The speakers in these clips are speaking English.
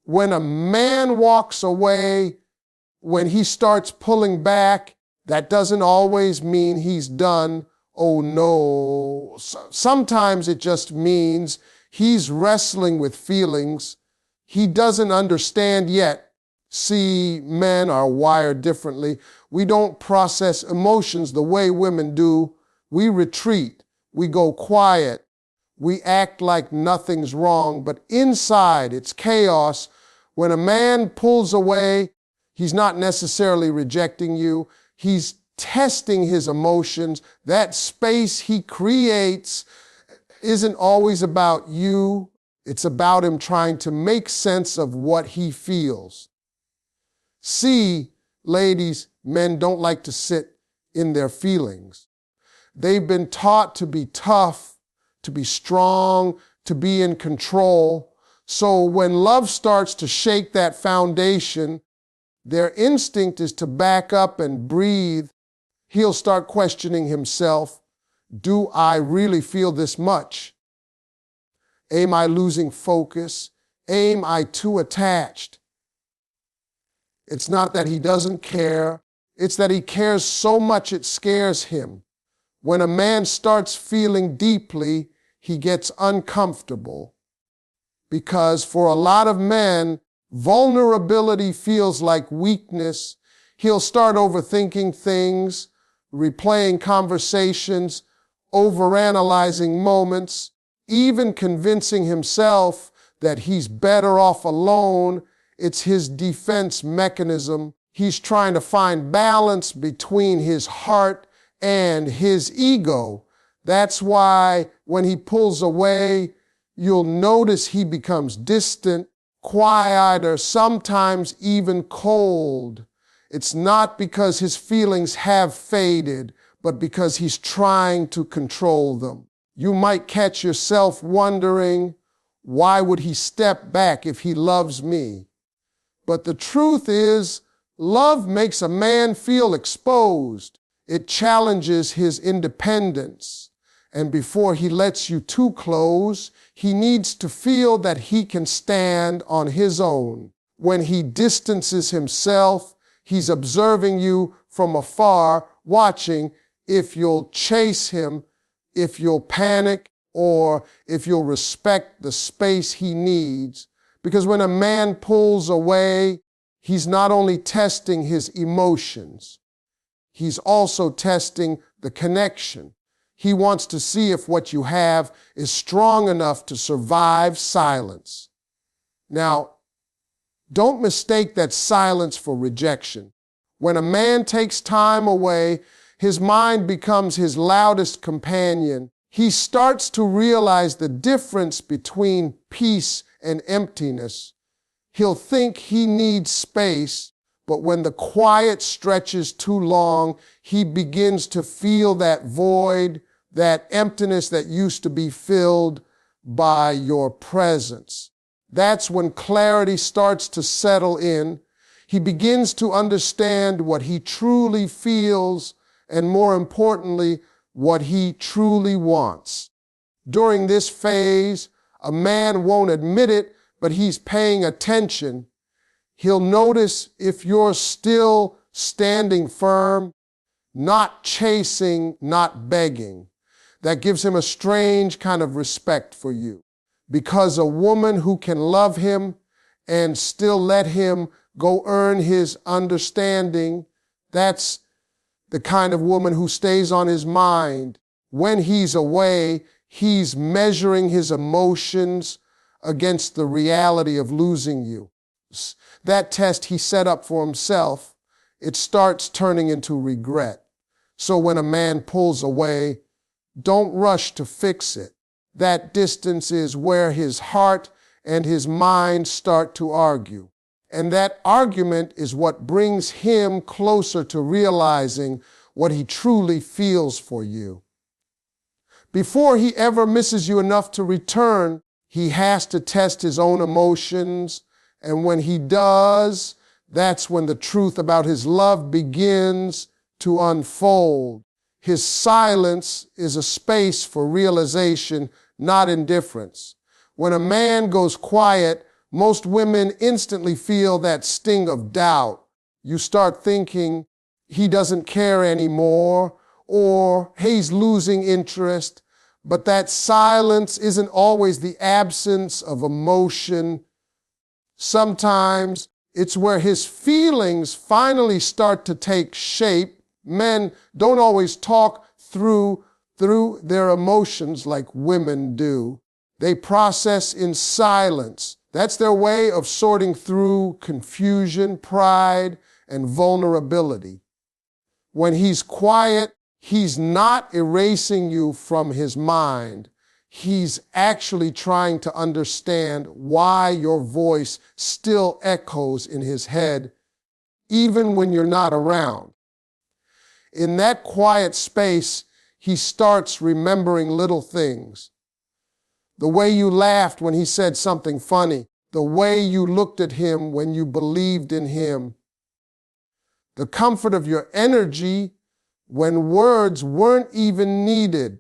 When a man walks away, when he starts pulling back, that doesn't always mean he's done. Oh no. Sometimes it just means he's wrestling with feelings he doesn't understand yet. See, men are wired differently. We don't process emotions the way women do. We retreat. We go quiet. We act like nothing's wrong, but inside it's chaos. When a man pulls away, he's not necessarily rejecting you. He's testing his emotions. That space he creates isn't always about you. It's about him trying to make sense of what he feels. See, ladies, men don't like to sit in their feelings. They've been taught to be tough, to be strong, to be in control. So when love starts to shake that foundation, their instinct is to back up and breathe. He'll start questioning himself. Do I really feel this much? Am I losing focus? Am I too attached? It's not that he doesn't care. It's that he cares so much it scares him. When a man starts feeling deeply, he gets uncomfortable. Because for a lot of men, vulnerability feels like weakness. He'll start overthinking things, replaying conversations, overanalyzing moments, even convincing himself that he's better off alone. It's his defense mechanism. He's trying to find balance between his heart and his ego. That's why when he pulls away, you'll notice he becomes distant, quiet, or sometimes even cold. It's not because his feelings have faded, but because he's trying to control them. You might catch yourself wondering, why would he step back if he loves me? But the truth is, love makes a man feel exposed. It challenges his independence. And before he lets you too close, he needs to feel that he can stand on his own. When he distances himself, he's observing you from afar, watching if you'll chase him, if you'll panic, or if you'll respect the space he needs. Because when a man pulls away, he's not only testing his emotions, he's also testing the connection. He wants to see if what you have is strong enough to survive silence. Now, don't mistake that silence for rejection. When a man takes time away, his mind becomes his loudest companion. He starts to realize the difference between peace and emptiness. He'll think he needs space, but when the quiet stretches too long, he begins to feel that void, that emptiness that used to be filled by your presence. That's when clarity starts to settle in. He begins to understand what he truly feels, and more importantly, what he truly wants. During this phase, a man won't admit it, but he's paying attention. He'll notice if you're still standing firm, not chasing, not begging. That gives him a strange kind of respect for you. Because a woman who can love him and still let him go earn his understanding, that's the kind of woman who stays on his mind. When he's away, he's measuring his emotions against the reality of losing you. That test he set up for himself, it starts turning into regret. So when a man pulls away, don't rush to fix it. That distance is where his heart and his mind start to argue. And that argument is what brings him closer to realizing what he truly feels for you. Before he ever misses you enough to return, he has to test his own emotions. And when he does, that's when the truth about his love begins to unfold. His silence is a space for realization, not indifference. When a man goes quiet, Most women instantly feel that sting of doubt. You start thinking he doesn't care anymore, or he's losing interest. But that silence isn't always the absence of emotion. Sometimes it's where his feelings finally start to take shape. Men don't always talk through their emotions like women do. They process in silence. That's their way of sorting through confusion, pride, and vulnerability. When he's quiet, he's not erasing you from his mind. He's actually trying to understand why your voice still echoes in his head, even when you're not around. In that quiet space, he starts remembering little things. The way you laughed when he said something funny, the way you looked at him when you believed in him, the comfort of your energy when words weren't even needed.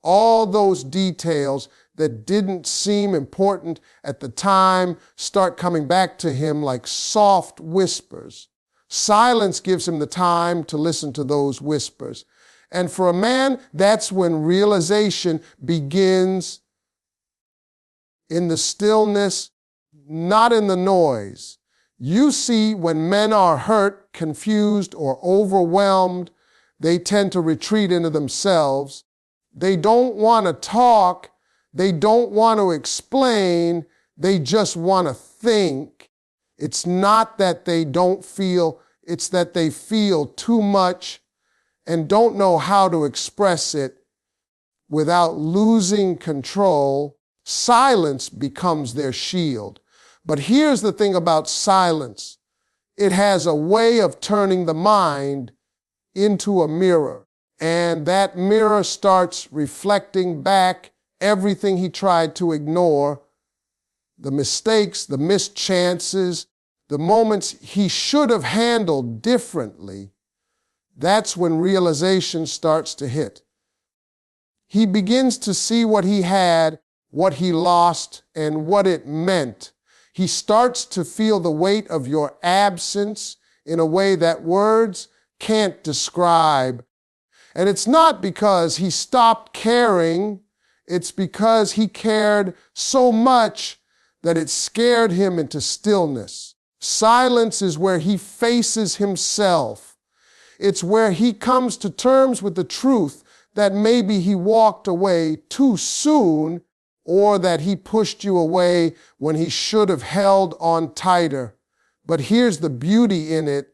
All those details that didn't seem important at the time start coming back to him like soft whispers. Silence gives him the time to listen to those whispers. And for a man, that's when realization begins, in the stillness, not in the noise. You see, when men are hurt, confused, or overwhelmed, they tend to retreat into themselves. They don't want to talk. They don't want to explain. They just want to think. It's not that they don't feel, it's that they feel too much and don't know how to express it without losing control. Silence becomes their shield. But here's the thing about silence. It has a way of turning the mind into a mirror. And that mirror starts reflecting back everything he tried to ignore, the mistakes, the missed chances, the moments he should have handled differently. That's when realization starts to hit. He begins to see what he had, what he lost, and what it meant. He starts to feel the weight of your absence in a way that words can't describe. And it's not because he stopped caring, it's because he cared so much that it scared him into stillness. Silence is where he faces himself. It's where he comes to terms with the truth that maybe he walked away too soon, or that he pushed you away when he should have held on tighter. But here's the beauty in it,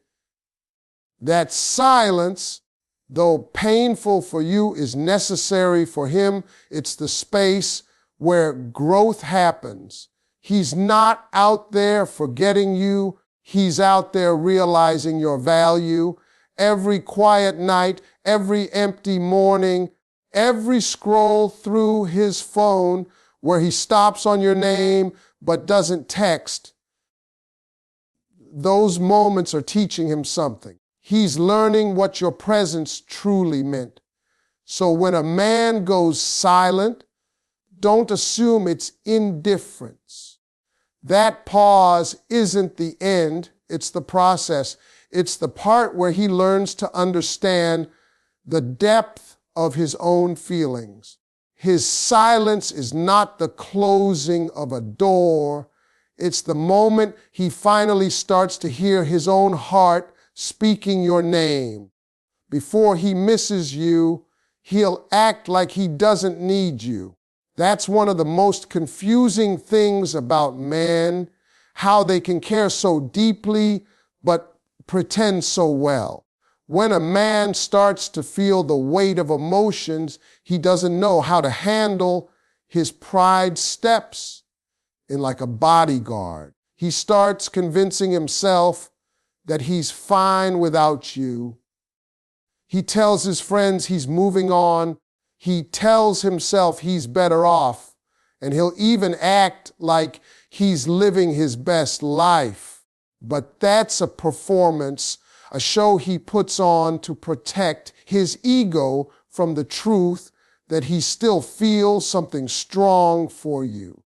that silence, though painful for you, is necessary for him. It's the space where growth happens. He's not out there forgetting you. He's out there realizing your value. Every quiet night, every empty morning, every scroll through his phone where he stops on your name but doesn't text, those moments are teaching him something. He's learning what your presence truly meant. So when a man goes silent, don't assume it's indifference. That pause isn't the end, it's the process. It's the part where he learns to understand the depth of his own feelings. His silence is not the closing of a door. It's the moment he finally starts to hear his own heart speaking your name. Before he misses you, he'll act like he doesn't need you. That's one of the most confusing things about men, how they can care so deeply but pretend so well. When a man starts to feel the weight of emotions, he doesn't know how to handle. His pride steps in like a bodyguard. He starts convincing himself that he's fine without you. He tells his friends he's moving on. He tells himself he's better off. And he'll even act like he's living his best life. But that's a performance, a show he puts on to protect his ego from the truth that he still feels something strong for you.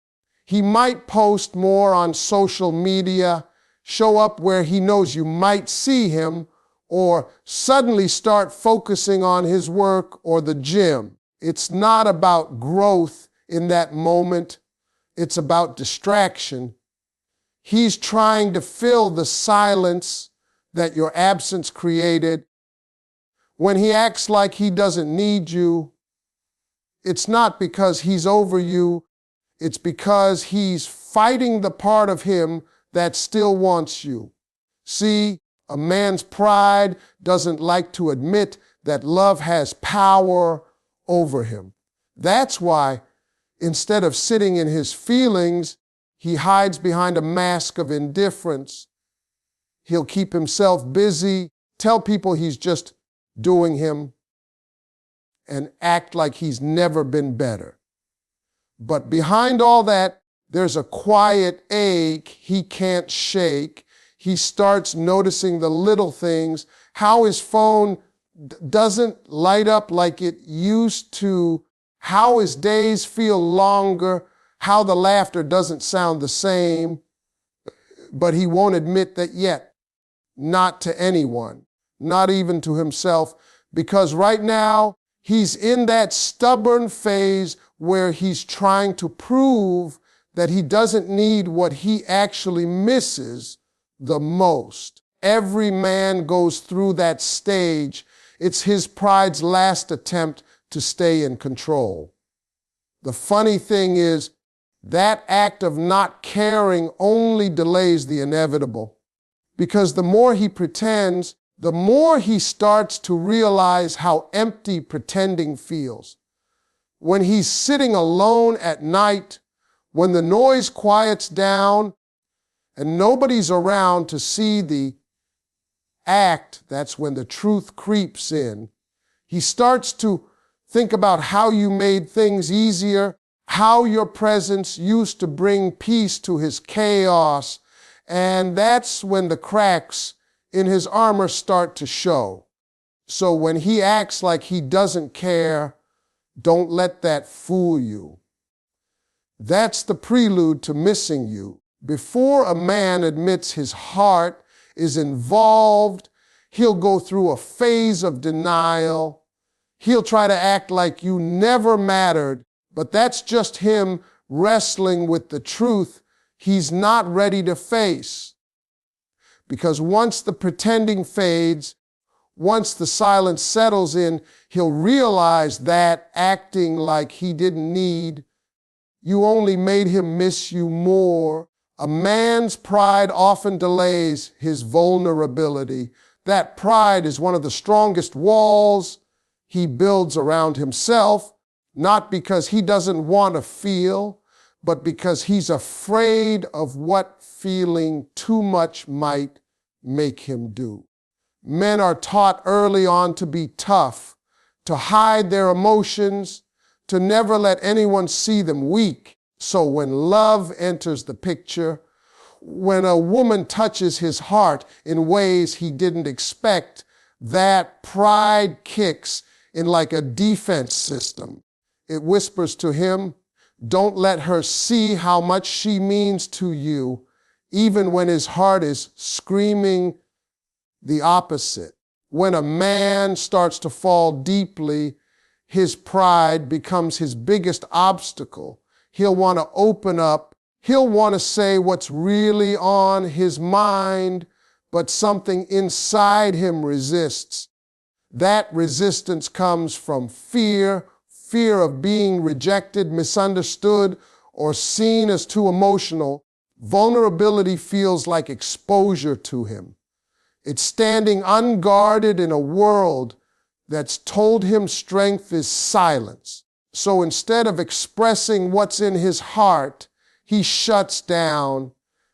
He might post more on social media, show up where he knows you might see him, or suddenly start focusing on his work or the gym. It's not about growth in that moment. It's about distraction. He's trying to fill the silence that your absence created. When he acts like he doesn't need you, it's not because he's over you. It's because he's fighting the part of him that still wants you. See, a man's pride doesn't like to admit that love has power over him. That's why, instead of sitting in his feelings, he hides behind a mask of indifference. He'll keep himself busy, tell people he's just doing him, and act like he's never been better. But behind all that, there's a quiet ache he can't shake. He starts noticing the little things, how his phone doesn't light up like it used to, how his days feel longer, how the laughter doesn't sound the same, but he won't admit that yet, not to anyone, not even to himself, because right now he's in that stubborn phase where he's trying to prove that he doesn't need what he actually misses the most. Every man goes through that stage. It's his pride's last attempt to stay in control. The funny thing is, that act of not caring only delays the inevitable, because the more he pretends, the more he starts to realize how empty pretending feels. When he's sitting alone at night, when the noise quiets down and nobody's around to see the act, that's when the truth creeps in. He starts to think about how you made things easier, how your presence used to bring peace to his chaos, and that's when the cracks in his armor start to show. So when he acts like he doesn't care, don't let that fool you. That's the prelude to missing you. Before a man admits his heart is involved, he'll go through a phase of denial. He'll try to act like you never mattered, but that's just him wrestling with the truth he's not ready to face. Because once the pretending fades, once the silence settles in, he'll realize that acting like he didn't need, you only made him miss you more. A man's pride often delays his vulnerability. That pride is one of the strongest walls he builds around himself, not because he doesn't want to feel, but because he's afraid of what feeling too much might make him do. Men are taught early on to be tough, to hide their emotions, to never let anyone see them weak. So when love enters the picture, when a woman touches his heart in ways he didn't expect, that pride kicks in like a defense system. It whispers to him, don't let her see how much she means to you, even when his heart is screaming the opposite. When a man starts to fall deeply, his pride becomes his biggest obstacle. He'll want to open up. He'll want to say what's really on his mind, but something inside him resists. That resistance comes from fear of being rejected, misunderstood, or seen as too emotional. Vulnerability feels like exposure to him. It's standing unguarded in a world that's told him strength is silence. So instead of expressing what's in his heart, he shuts down.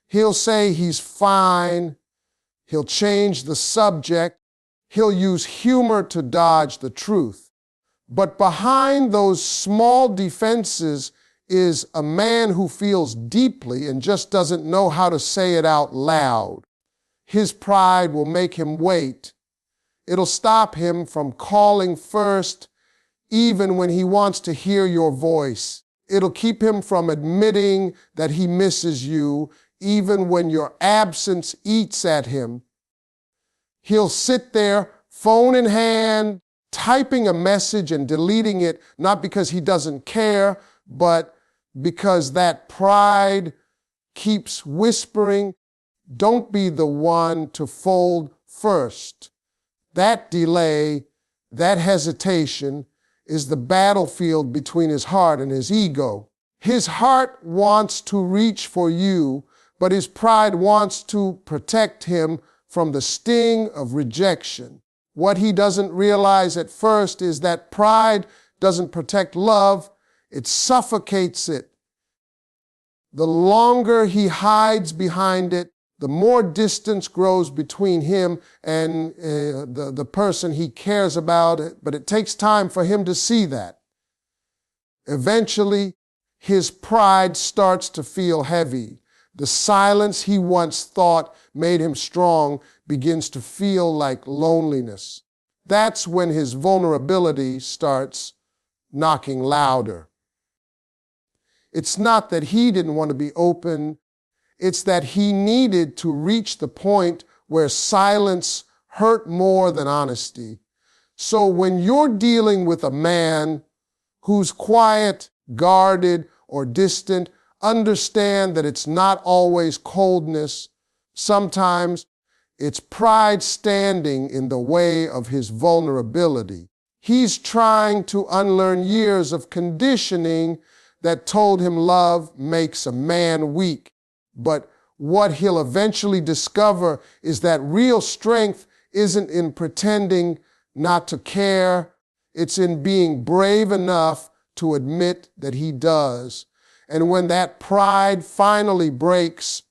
He'll say he's fine. He'll change the subject. He'll use humor to dodge the truth. But behind those small defenses is a man who feels deeply and just doesn't know how to say it out loud. His pride will make him wait. It'll stop him from calling first, even when he wants to hear your voice. It'll keep him from admitting that he misses you, even when your absence eats at him. He'll sit there, phone in hand, typing a message and deleting it, not because he doesn't care, but because that pride keeps whispering, don't be the one to fold first. That delay, that hesitation, is the battlefield between his heart and his ego. His heart wants to reach for you, but his pride wants to protect him from the sting of rejection. What he doesn't realize at first is that pride doesn't protect love, it suffocates it. The longer he hides behind it, the more distance grows between him and the person he cares about, but it takes time for him to see that. Eventually, his pride starts to feel heavy. The silence he once thought made him strong begins to feel like loneliness. That's when his vulnerability starts knocking louder. It's not that he didn't want to be open. It's that he needed to reach the point where silence hurt more than honesty. So when you're dealing with a man who's quiet, guarded, or distant, understand that it's not always coldness. Sometimes it's pride standing in the way of his vulnerability. He's trying to unlearn years of conditioning that told him love makes a man weak. But what he'll eventually discover is that real strength isn't in pretending not to care. It's in being brave enough to admit that he does. And when that pride finally breaks,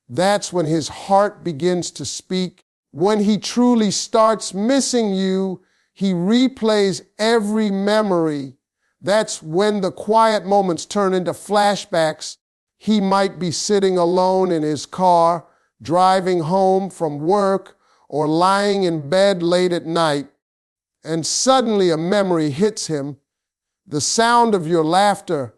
that's when his heart begins to speak. When he truly starts missing you, he replays every memory. That's when the quiet moments turn into flashbacks. He might be sitting alone in his car, driving home from work, or lying in bed late at night, and suddenly a memory hits him. The sound of your laughter,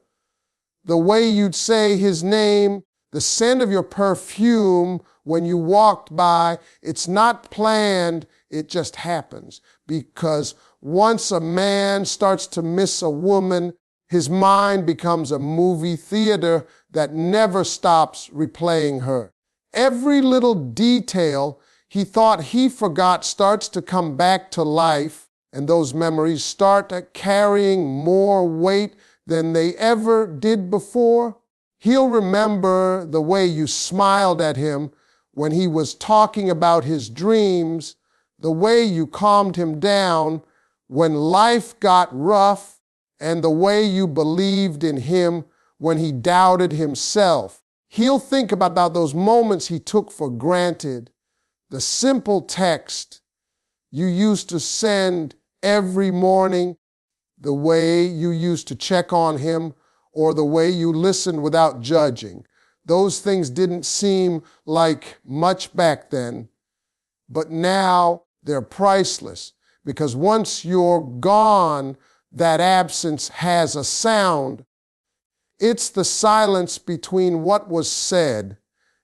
the way you'd say his name, the scent of your perfume when you walked by. It's not planned, it just happens. Because once a man starts to miss a woman, his mind becomes a movie theater that never stops replaying her. Every little detail he thought he forgot starts to come back to life, and those memories start carrying more weight than they ever did before. He'll remember the way you smiled at him when he was talking about his dreams, the way you calmed him down when life got rough, and the way you believed in him when he doubted himself. He'll think about those moments he took for granted, the simple text you used to send every morning, the way you used to check on him, or the way you listened without judging. Those things didn't seem like much back then, but now they're priceless, because once you're gone, that absence has a sound. It's the silence between what was said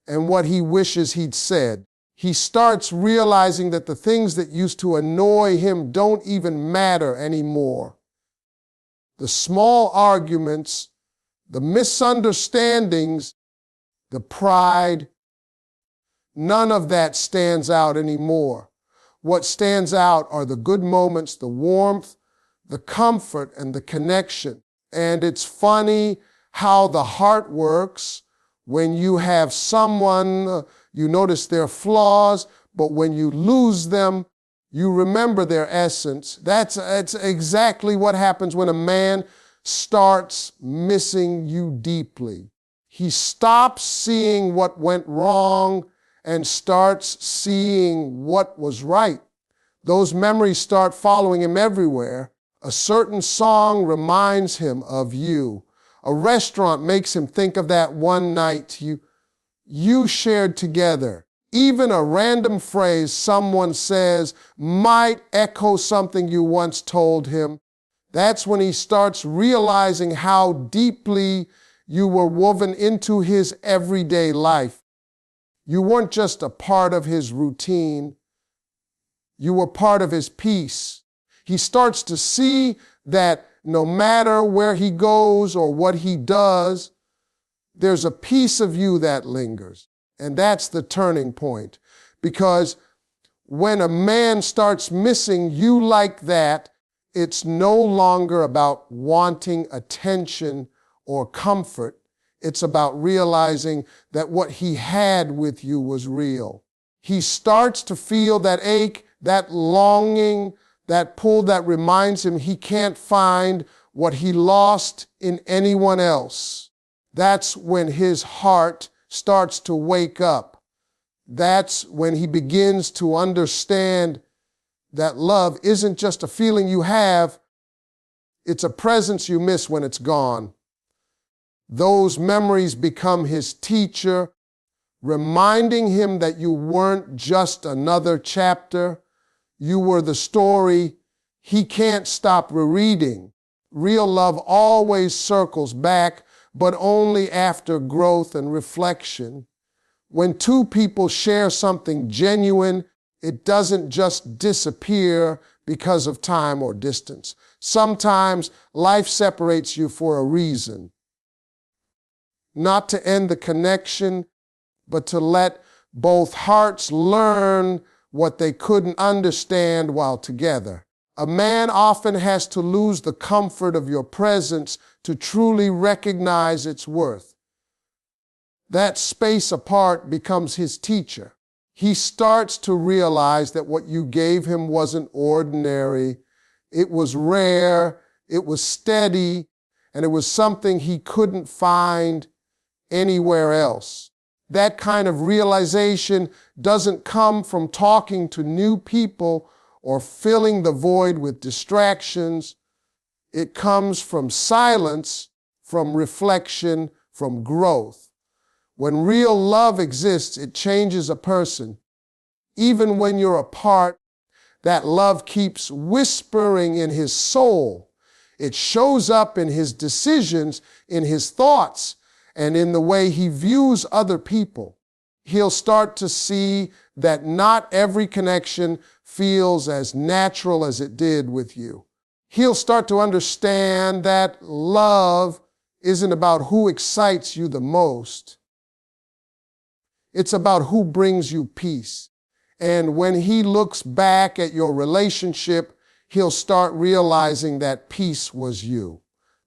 and what he wishes he'd said. He starts realizing that the things that used to annoy him don't even matter anymore. The small arguments, the misunderstandings, the pride, none of that stands out anymore. What stands out are the good moments, the warmth, the comfort, and the connection. And it's funny how the heart works. When you have someone, you notice their flaws, but when you lose them, you remember their essence. That's exactly what happens when a man starts missing you deeply. He stops seeing what went wrong and starts seeing what was right. Those memories start following him everywhere. A certain song reminds him of you. A restaurant makes him think of that one night you shared together. Even a random phrase someone says might echo something you once told him. That's when he starts realizing how deeply you were woven into his everyday life. You weren't just a part of his routine. You were part of his peace. He starts to see that no matter where he goes or what he does, there's a piece of you that lingers. And that's the turning point. Because when a man starts missing you like that, it's no longer about wanting attention or comfort. It's about realizing that what he had with you was real. He starts to feel that ache, that longing, that pull that reminds him he can't find what he lost in anyone else. That's when his heart starts to wake up. That's when he begins to understand that love isn't just a feeling you have, it's a presence you miss when it's gone. Those memories become his teacher, reminding him that you weren't just another chapter, you were the story he can't stop rereading. Real love always circles back, but only after growth and reflection. When two people share something genuine, it doesn't just disappear because of time or distance. Sometimes life separates you for a reason. Not to end the connection, but to let both hearts learn what they couldn't understand while together. A man often has to lose the comfort of your presence to truly recognize its worth. That space apart becomes his teacher. He starts to realize that what you gave him wasn't ordinary. It was rare, it was steady, and it was something he couldn't find anywhere else. That kind of realization doesn't come from talking to new people or filling the void with distractions. It comes from silence, from reflection, from growth. When real love exists, it changes a person. Even when you're apart, that love keeps whispering in his soul. It shows up in his decisions, in his thoughts, and in the way he views other people. He'll start to see that not every connection feels as natural as it did with you. He'll start to understand that love isn't about who excites you the most. It's about who brings you peace. And when he looks back at your relationship, he'll start realizing that peace was you.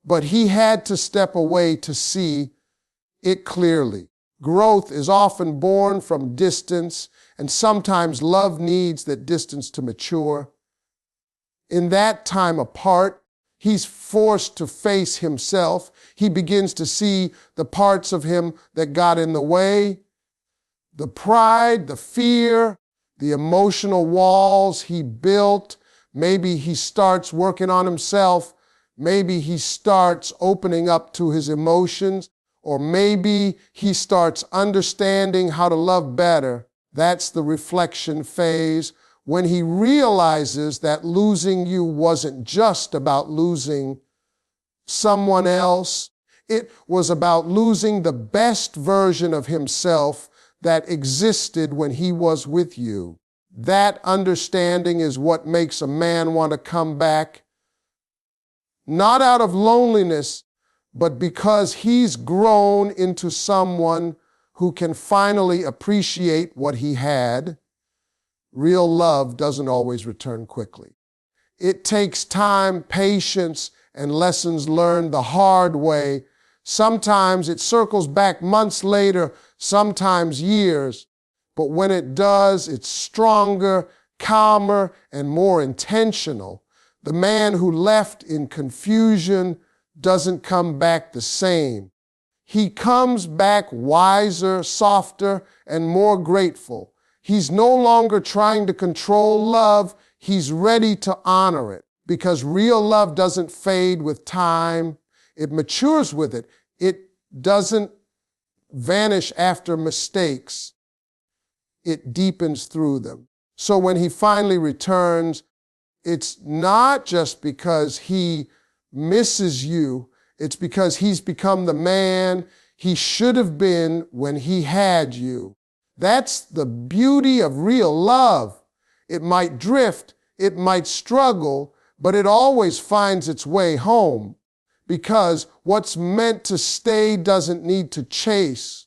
But he had to step away to see it clearly. Growth is often born from distance, and sometimes love needs that distance to mature. In that time apart, he's forced to face himself. He begins to see the parts of him that got in the way, the pride, the fear, the emotional walls he built. Maybe he starts working on himself. Maybe he starts opening up to his emotions. Or maybe he starts understanding how to love better. That's the reflection phase, when he realizes that losing you wasn't just about losing someone else. It was about losing the best version of himself that existed when he was with you. That understanding is what makes a man want to come back, not out of loneliness, but because he's grown into someone who can finally appreciate what he had. Real love doesn't always return quickly. It takes time, patience, and lessons learned the hard way. Sometimes it circles back months later, sometimes years. But when it does, it's stronger, calmer, and more intentional. The man who left in confusion doesn't come back the same. He comes back wiser, softer, and more grateful. He's no longer trying to control love. He's ready to honor it, because real love doesn't fade with time. It matures with it. It doesn't vanish after mistakes. It deepens through them. So when he finally returns, it's not just because he misses you, it's because he's become the man he should have been when he had you. That's the beauty of real love. It might drift, it might struggle, but it always finds its way home, because what's meant to stay doesn't need to chase.